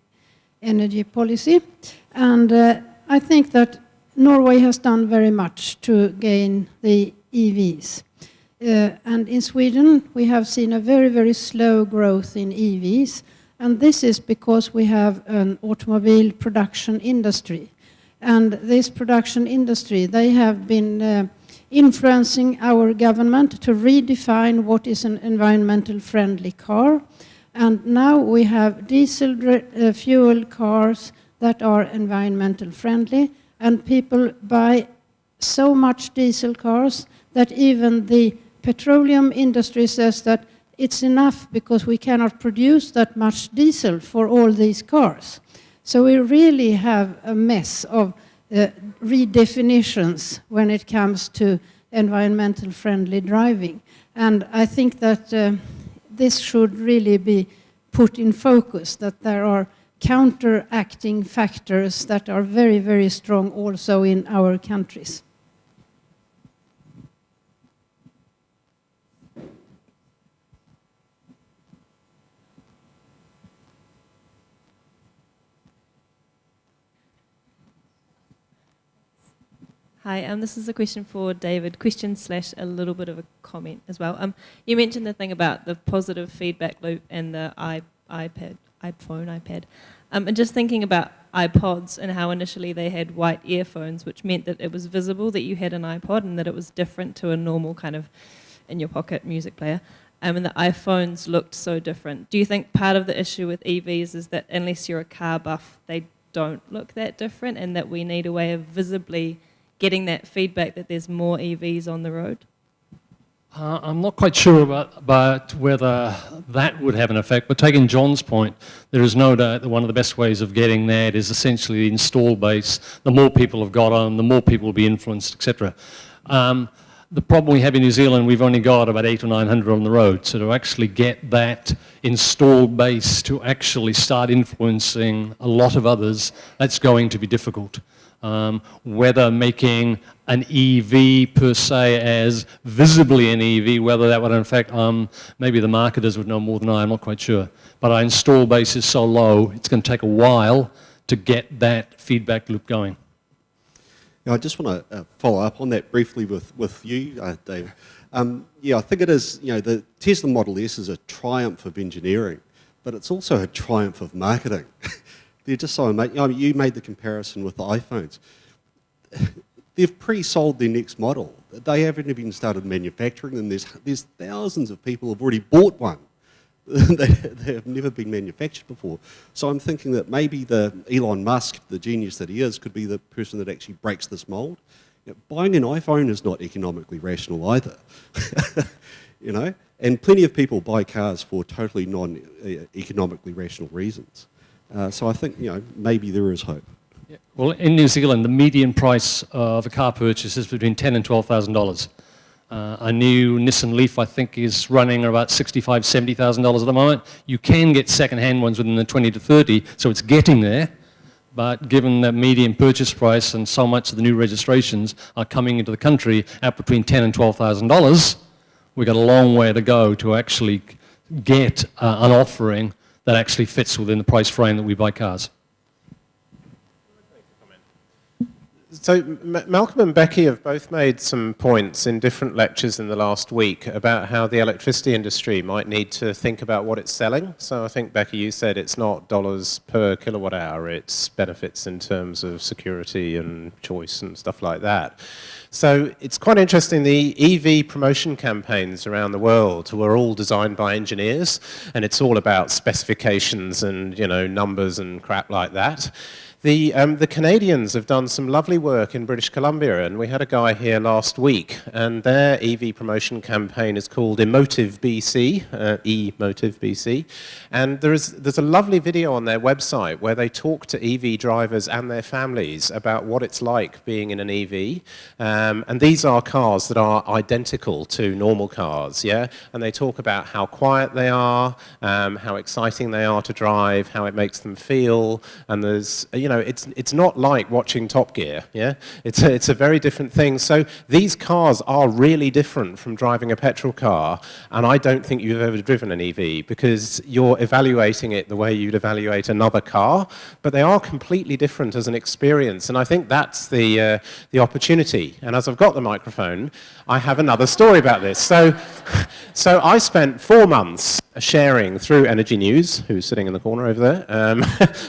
energy policy. And I think that Norway has done very much to gain the EVs. And in Sweden, we have seen a very, very slow growth in EVs. And this is because we have an automobile production industry. And this production industry, they have been influencing our government to redefine what is an environmental friendly car. And now we have diesel fuel cars that are environmental friendly, and people buy so much diesel cars that even the petroleum industry says that it's enough because we cannot produce that much diesel for all these cars. So we really have a mess of redefinitions when it comes to environmental friendly driving. And I think that this should really be put in focus, that there are counteracting factors that are very, very strong also in our countries. Hi, this is a question for David. Question / a little bit of a comment as well. You mentioned the thing about the positive feedback loop and the iPad. And just thinking about iPods and how initially they had white earphones, which meant that it was visible that you had an iPod and that it was different to a normal kind of in-your-pocket music player. And the iPhones looked so different. Do you think part of the issue with EVs is that unless you're a car buff, they don't look that different, and that we need a way of visibly getting that feedback that there's more EVs on the road? I'm not quite sure about whether that would have an effect, but taking John's point, there is no doubt that one of the best ways of getting that is essentially the install base. The more people have got on, the more people will be influenced, etc. The problem we have in New Zealand, we've only got about 800 or 900 on the road, so to actually get that installed base to actually start influencing a lot of others, that's going to be difficult. Whether making an EV per se as visibly an EV, whether that would in fact, maybe the marketers would know more than I'm not quite sure. But our install base is so low, it's going to take a while to get that feedback loop going. I just want to follow up on that briefly with you, David. Yeah, I think it is, the Tesla Model S is a triumph of engineering, but it's also a triumph of marketing. They're just so amazing. You made the comparison with the iPhones. They've pre-sold their next model. They haven't even started manufacturing them. There's thousands of people who have already bought one. They have never been manufactured before. So I'm thinking that maybe the Elon Musk, the genius that he is, could be the person that actually breaks this mold. Buying an iPhone is not economically rational either. And plenty of people buy cars for totally non-economically rational reasons. So I think, maybe there is hope. Yeah. Well, in New Zealand, the median price of a car purchase is between $10,000 and $12,000. A new Nissan Leaf, I think, is running about $65,000, $70,000 at the moment. You can get second-hand ones within the 20 to 30, so it's getting there. But given that median purchase price and so much of the new registrations are coming into the country at between $10,000 and $12,000, we've got a long way to go to actually get an offering that actually fits within the price frame that we buy cars. So Malcolm and Becky have both made some points in different lectures in the last week about how the electricity industry might need to think about what it's selling. So I think, Becky, you said it's not dollars per kilowatt hour, it's benefits in terms of security and choice and stuff like that. So it's quite interesting, the EV promotion campaigns around the world were all designed by engineers, and it's all about specifications and, you know, numbers and crap like that. The Canadians have done some lovely work in British Columbia, and we had a guy here last week, and their EV promotion campaign is called Emotive BC, E-Motive BC, and there's a lovely video on their website where they talk to EV drivers and their families about what it's like being in an EV, and these are cars that are identical to normal cars, yeah, and they talk about how quiet they are, how exciting they are to drive, how it makes them feel, and there's, you know, it's not like watching Top Gear, yeah? It's a very different thing. So these cars are really different from driving a petrol car, and I don't think you've ever driven an EV because you're evaluating it the way you'd evaluate another car, but they are completely different as an experience, and I think that's the opportunity. And as I've got the microphone, I have another story about this. So I spent 4 months sharing through Energy News, who's sitting in the corner over there,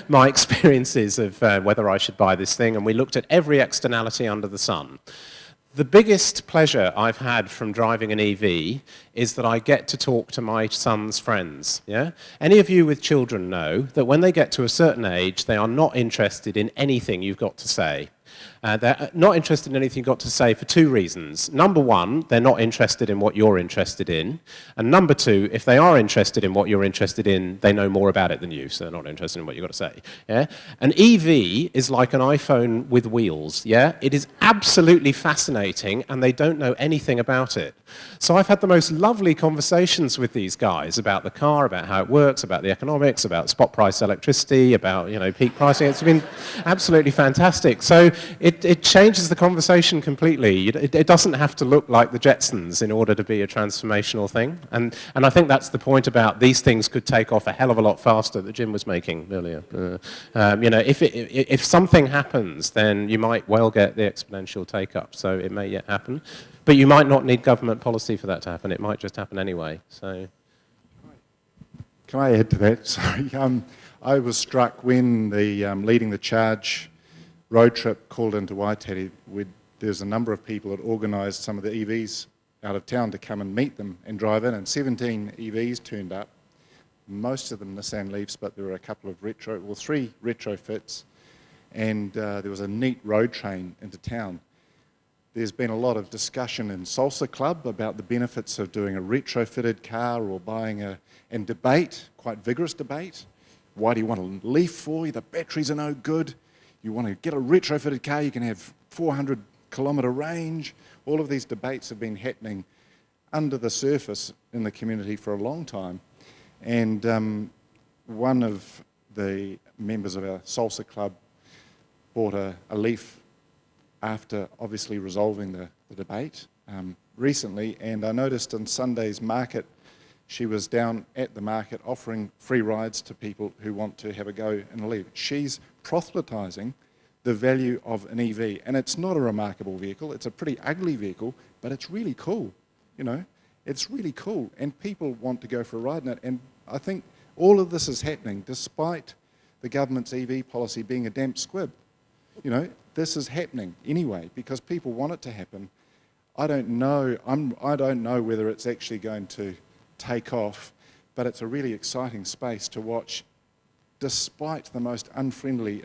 my experiences of whether I should buy this thing, and we looked at every externality under the sun. The biggest pleasure I've had from driving an EV is that I get to talk to my son's friends, yeah? Any of you with children know that when they get to a certain age, they are not interested in anything you've got to say. They're not interested in anything you've got to say for 2 reasons. Number one, they're not interested in what you're interested in. And number 2, if they are interested in what you're interested in, they know more about it than you, so they're not interested in what you've got to say. Yeah? An EV is like an iPhone with wheels. Yeah? It is absolutely fascinating, and they don't know anything about it. So I've had the most lovely conversations with these guys about the car, about how it works, about the economics, about spot price electricity, about, you know, peak pricing. It's been absolutely fantastic. So it changes the conversation completely. It doesn't have to look like the Jetsons in order to be a transformational thing. And I think that's the point about these things could take off a hell of a lot faster that Jim was making earlier. You know, if something happens, then you might well get the exponential take-up. So it may yet happen. But you might not need government policy for that to happen. It might just happen anyway. So, can I add to that? Sorry. I was struck when the Leading the Charge road trip called into Waitara. There's a number of people that organised some of the EVs out of town to come and meet them and drive in, and 17 EVs turned up. Most of them Nissan Leafs, but there were a couple of 3 retrofits, and there was a neat road train into town. There's been a lot of discussion in Salsa Club about the benefits of doing a retrofitted car or buying and debate, quite vigorous debate. Why do you want a Leaf for? The batteries are no good. You want to get a retrofitted car, you can have 400-kilometre range. All of these debates have been happening under the surface in the community for a long time. And one of the members of our Salsa Club bought a Leaf after obviously resolving the debate recently, and I noticed in Sunday's market, she was down at the market offering free rides to people who want to have a go in a Leaf. She's proselytising the value of an EV, and it's not a remarkable vehicle, it's a pretty ugly vehicle, but it's really cool, you know, it's really cool, and people want to go for a ride in it, and I think all of this is happening despite the government's EV policy being a damp squib. You know, this is happening anyway because people want it to happen. I don't know whether it's actually going to take off, but it's a really exciting space to watch despite the most unfriendly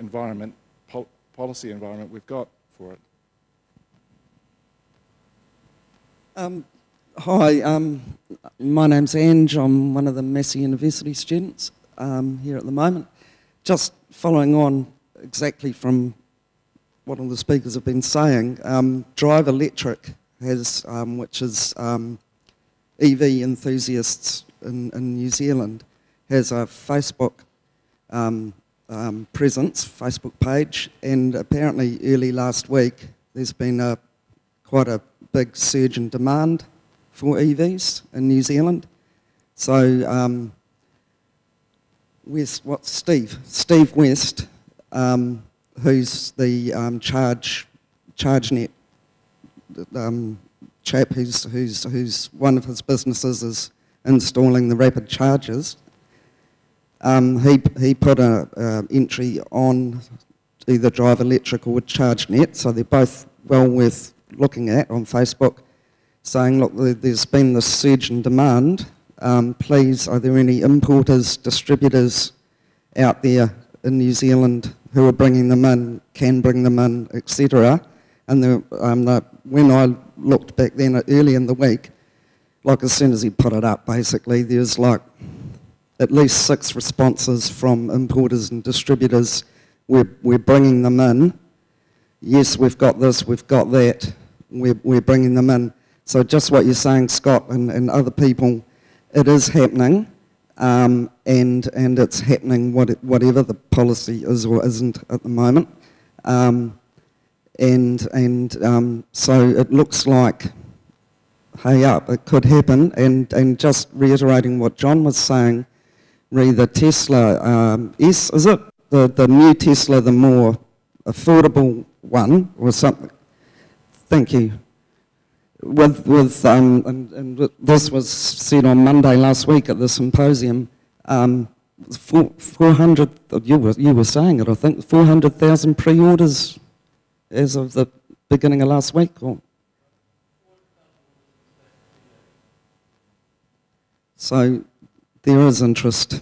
policy environment we've got for it. Hi, my name's Ange. I'm one of the Massey University students here at the moment. Just following on exactly from what all the speakers have been saying, Drive Electric has, which is EV enthusiasts in New Zealand, has a Facebook presence, Facebook page, and apparently early last week there's been quite a big surge in demand for EVs in New Zealand. So Steve West, who's the ChargeNet chap who's one of his businesses is installing the rapid chargers. He put an entry on either Drive Electric or ChargeNet, so they're both well worth looking at on Facebook, saying, look, there's been this surge in demand. Please, are there any importers, distributors out there in New Zealand who are bringing them in, can bring them in, etc. And when I looked back then early in the week, like as soon as he put it up, basically, there's like at least 6 responses from importers and distributors. We're bringing them in. Yes, we've got this, we've got that. We're bringing them in. So just what you're saying, Scott, and other people, it is happening, and it's happening whatever the policy is or isn't at the moment. So it looks like, hey up, it could happen. And just reiterating what John was saying, the Tesla S, is it? The new Tesla, the more affordable one or something. Thank you. And this was said on Monday last week at the symposium. 400. You were saying it, I think. 400,000 pre-orders as of the beginning of last week. So there is interest.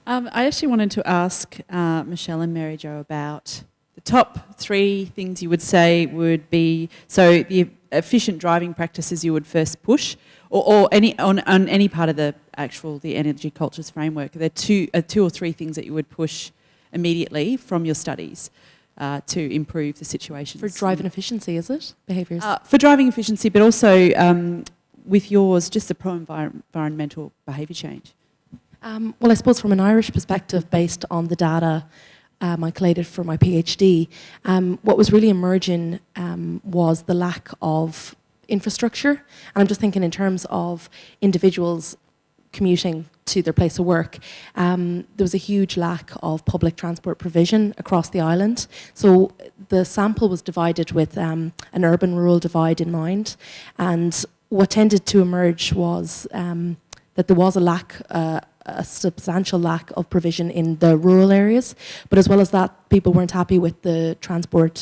I actually wanted to ask Michelle and Mary Jo about the top 3 things you would say would be, so the efficient driving practices you would first push, or on any part of the energy cultures framework. Are there 2 or 3 things that you would push immediately from your studies to improve the situation? For driving efficiency, is it? Behaviours? For driving efficiency, but also with yours, just the pro-environmental behaviour change. Well, I suppose from an Irish perspective, based on the data I collated for my PhD, what was really emerging was the lack of infrastructure. And I'm just thinking in terms of individuals commuting to their place of work. There was a huge lack of public transport provision across the island. So the sample was divided with an urban-rural divide in mind. And what tended to emerge was that there was a substantial lack of provision in the rural areas, but as well as that, people weren't happy with the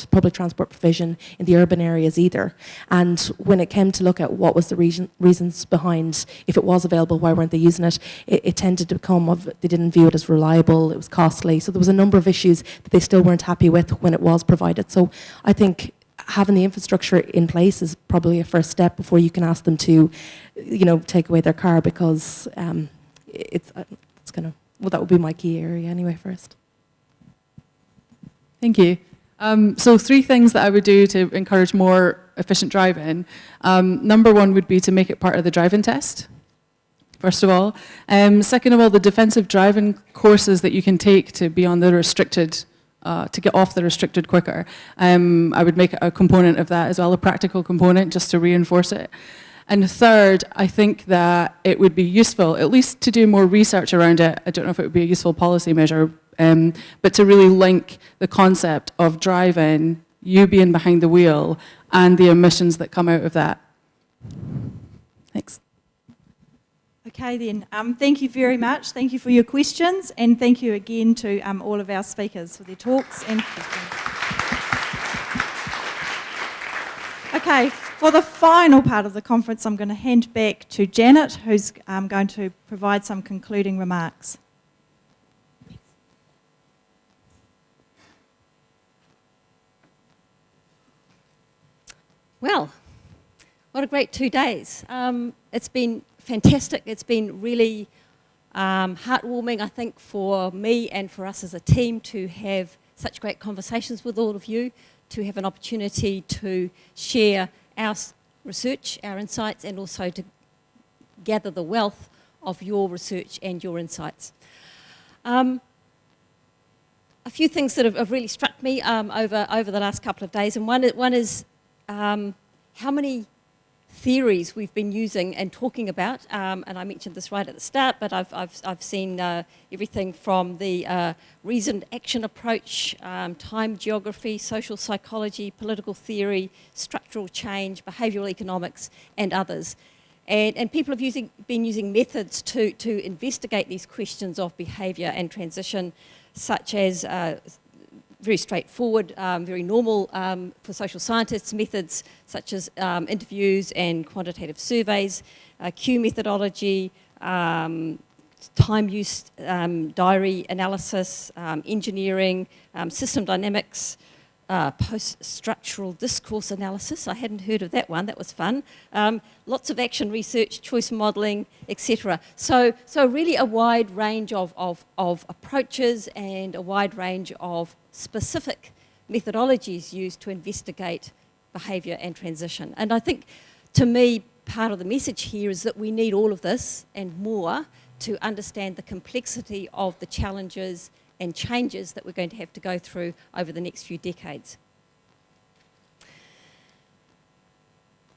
public transport provision in the urban areas either. And when it came to look at what was the reasons behind, if it was available, why weren't they using it, it tended to come of, they didn't view it as reliable, it was costly. So there was a number of issues that they still weren't happy with when it was provided. So I think having the infrastructure in place is probably a first step before you can ask them to, take away their car, because it's kind of, well, that would be my key area anyway first. Thank you. So 3 things that I would do to encourage more efficient driving. Number 1 would be to make it part of the driving test, first of all. Second of all, the defensive driving courses that you can take to be on the restricted, to get off the restricted quicker. I would make it a component of that as well, a practical component, just to reinforce it. And third, I think that it would be useful, at least to do more research around it. I don't know if it would be a useful policy measure, but to really link the concept of driving, you being behind the wheel, and the emissions that come out of that. Thanks. Okay then, thank you very much. Thank you for your questions, and thank you again to all of our speakers for their talks and questions. Okay, for the final part of the conference, I'm going to hand back to Janet, who's going to provide some concluding remarks. Well, what a great 2 days. It's been fantastic. It's been really heartwarming, I think, for me and for us as a team to have such great conversations with all of you, to have an opportunity to share our research, our insights, and also to gather the wealth of your research and your insights. A few things that have really struck me over the last couple of days, and one is how many theories we've been using and talking about, and I mentioned this right at the start, but I've seen everything from the reasoned action approach, time geography, social psychology, political theory, structural change, behavioural economics, and others. And people have been using methods to investigate these questions of behaviour and transition, such as very straightforward, very normal for social scientists methods, such as interviews and quantitative surveys, Q methodology, time use, diary analysis, engineering, system dynamics, post-structural discourse analysis. I hadn't heard of that one. That was fun. Lots of action research, choice modelling, etc. So really a wide range of approaches and a wide range of specific methodologies used to investigate behaviour and transition. And I think, to me, part of the message here is that we need all of this and more to understand the complexity of the challenges and changes that we're going to have to go through over the next few decades.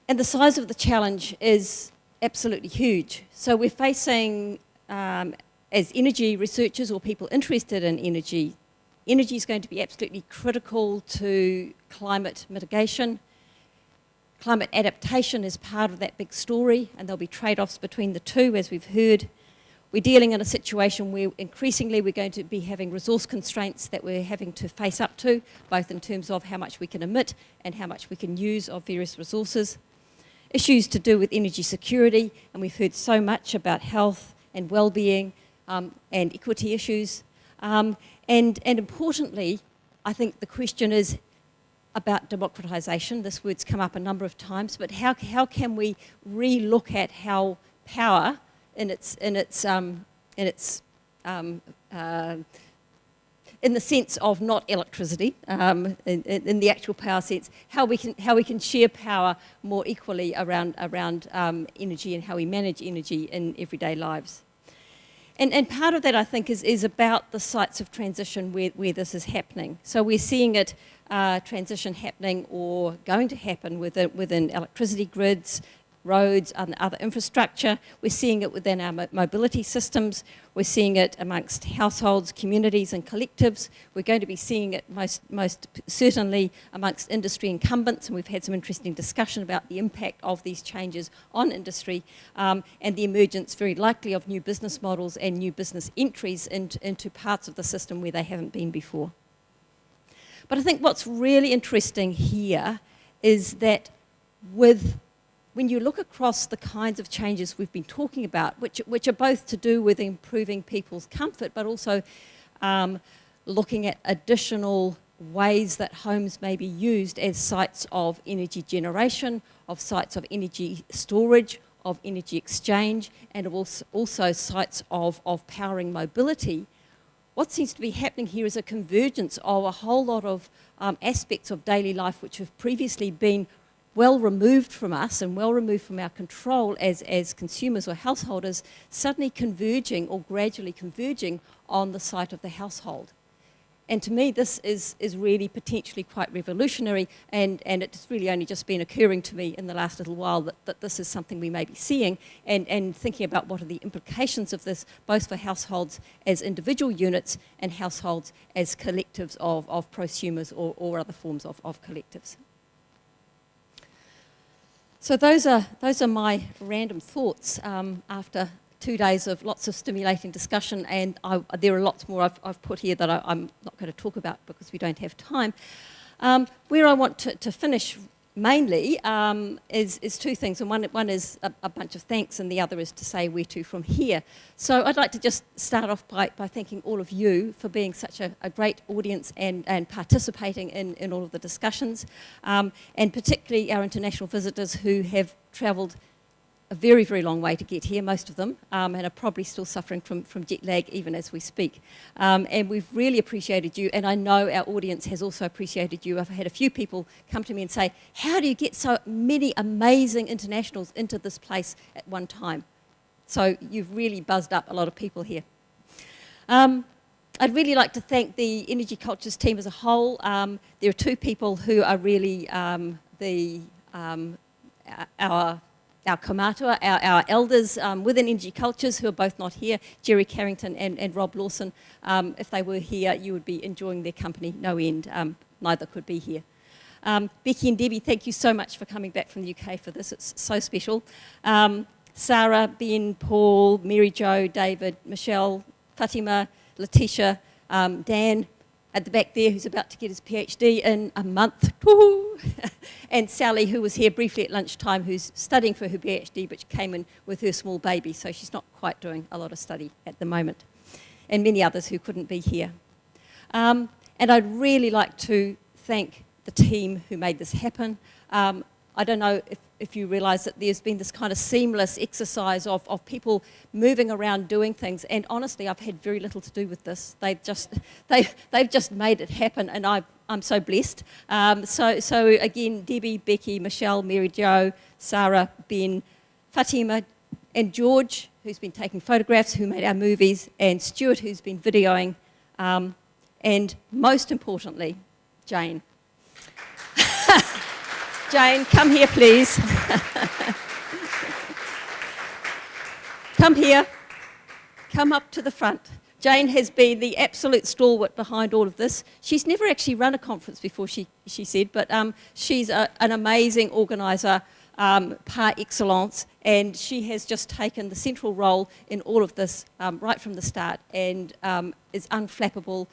And the size of the challenge is absolutely huge. So we're facing, as energy researchers or people interested in energy, energy is going to be absolutely critical to climate mitigation. Climate adaptation is part of that big story, and there'll be trade-offs between the two, as we've heard. We're dealing in a situation where increasingly we're going to be having resource constraints that we're having to face up to, both in terms of how much we can emit and how much we can use of various resources. Issues to do with energy security, and we've heard so much about health and well-being and equity issues. And importantly, I think the question is about democratisation. This word's come up a number of times, but how can we re-look at how power in the sense of not electricity, in the actual power sense, how we can share power more equally around energy and how we manage energy in everyday lives. And part of that, I think, is about the sites of transition where this is happening. So we're seeing it transition happening or going to happen within electricity grids, roads and other infrastructure. We're seeing it within our mobility systems. We're seeing it amongst households, communities and collectives. We're going to be seeing it most certainly amongst industry incumbents, and we've had some interesting discussion about the impact of these changes on industry and the emergence very likely of new business models and new business entries into parts of the system where they haven't been before. But I think what's really interesting here is that when you look across the kinds of changes we've been talking about, which are both to do with improving people's comfort, but also looking at additional ways that homes may be used as sites of energy generation, of sites of energy storage, of energy exchange, and of also sites of powering mobility, what seems to be happening here is a convergence of a whole lot of aspects of daily life which have previously been well removed from us and well removed from our control as consumers or householders, suddenly converging or gradually converging on the site of the household. And to me, this is really potentially quite revolutionary, and it's really only just been occurring to me in the last little while that this is something we may be seeing, and thinking about what are the implications of this, both for households as individual units and households as collectives of prosumers or other forms of collectives. So those are my random thoughts after 2 days of lots of stimulating discussion, and there are lots more I've put here that I'm not going to talk about because we don't have time. Where I want to finish mainly is two things, and one is a bunch of thanks, and the other is to say where to from here. So I'd like to just start off by thanking all of you for being such a great audience and participating in all of the discussions, and particularly our international visitors who have travelled a very, very long way to get here, most of them, and are probably still suffering from jet lag even as we speak. And we've really appreciated you, and I know our audience has also appreciated you. I've had a few people come to me and say, how do you get so many amazing internationals into this place at one time? So you've really buzzed up a lot of people here. I'd really like to thank the Energy Cultures team as a whole. There are two people who are really our kaumatua, our elders within Energy Cultures, who are both not here, Jerry Carrington and Rob Lawson. If they were here, you would be enjoying their company no end. Neither could be here. Becky and Debbie, thank you so much for coming back from the UK for this. It's so special. Sara, Ben, Paul, Mary Jo, David, Michelle, Fatima, Letitia, Dan at the back there, who's about to get his PhD in a month, and Sally, who was here briefly at lunchtime, who's studying for her PhD, but she came in with her small baby, so she's not quite doing a lot of study at the moment, and many others who couldn't be here. And I'd really like to thank the team who made this happen. I don't know if you realise that there's been this kind of seamless exercise of people moving around doing things, and honestly I've had very little to do with this. They've just made it happen, and I'm so blessed. So again, Debbie, Becky, Michelle, Mary Jo, Sara, Ben, Fatima and George, who's been taking photographs, who made our movies, and Stuart, who's been videoing, and most importantly, Jane. Jane, come here, please. Come here. Come up to the front. Jane has been the absolute stalwart behind all of this. She's never actually run a conference before, she said, but she's an amazing organiser par excellence, and she has just taken the central role in all of this right from the start, and is unflappable,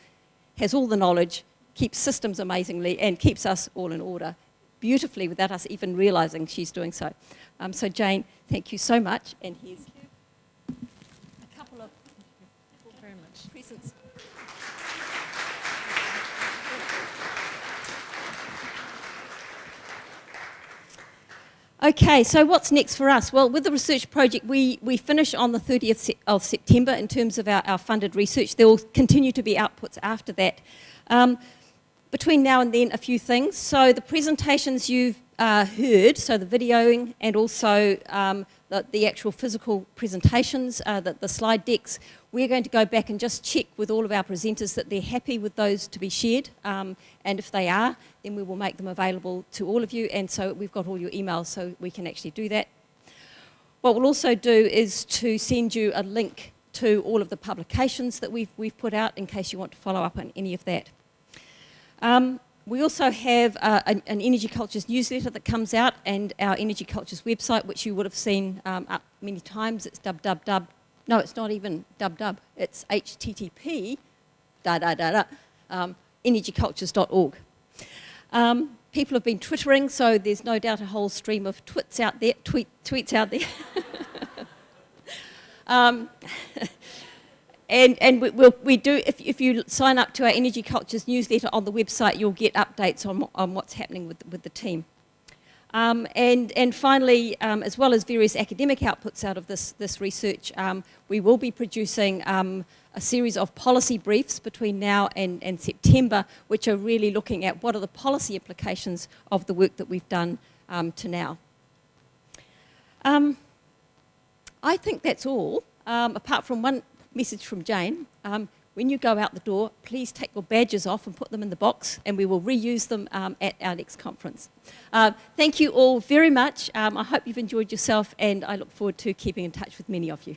has all the knowledge, keeps systems amazingly, and keeps us all in order beautifully without us even realising she's doing so. So Jane, thank you so much, and here's a couple of presents. Okay, so what's next for us? Well, with the research project, we finish on the 30th of September in terms of our funded research. There will continue to be outputs after that. Between now and then, a few things. So the presentations you've heard, so the videoing and also the actual physical presentations, the slide decks, we're going to go back and just check with all of our presenters that they're happy with those to be shared. And if they are, then we will make them available to all of you. And so we've got all your emails so we can actually do that. What we'll also do is to send you a link to all of the publications that we've put out in case you want to follow up on any of that. We also have an Energy Cultures newsletter that comes out, and our Energy Cultures website, which you would have seen up many times. It's no, it's not even it's http energycultures.org. People have been twittering, so there's no doubt a whole stream of tweets out there. And we do, if you sign up to our Energy Cultures newsletter on the website, you'll get updates on what's happening with the team. And finally, as well as various academic outputs out of this research, we will be producing a series of policy briefs between now and September, which are really looking at what are the policy implications of the work that we've done to now. I think that's all, apart from one message from Jane. When you go out the door, please take your badges off and put them in the box, and we will reuse them at our next conference. Thank you all very much. I hope you've enjoyed yourself, and I look forward to keeping in touch with many of you.